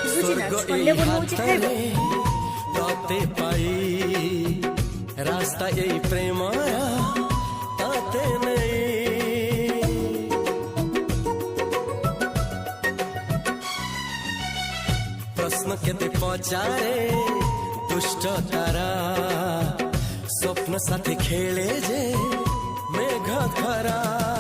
ସ୍ୱର୍ଗ ଏଇ ହାତରେ ତତେ ପାଇ ରାସ୍ତା ଏଇ ପ୍ରେମର ତତେ ନେଇ ପ୍ରଶ୍ନ କେତେ ପଚାରେ ଦୁଷ୍ଟ ତାରା ସ୍ୱପ୍ନ ସାଥେ ଖେଳେ ଯେ ମେଘ ଖରା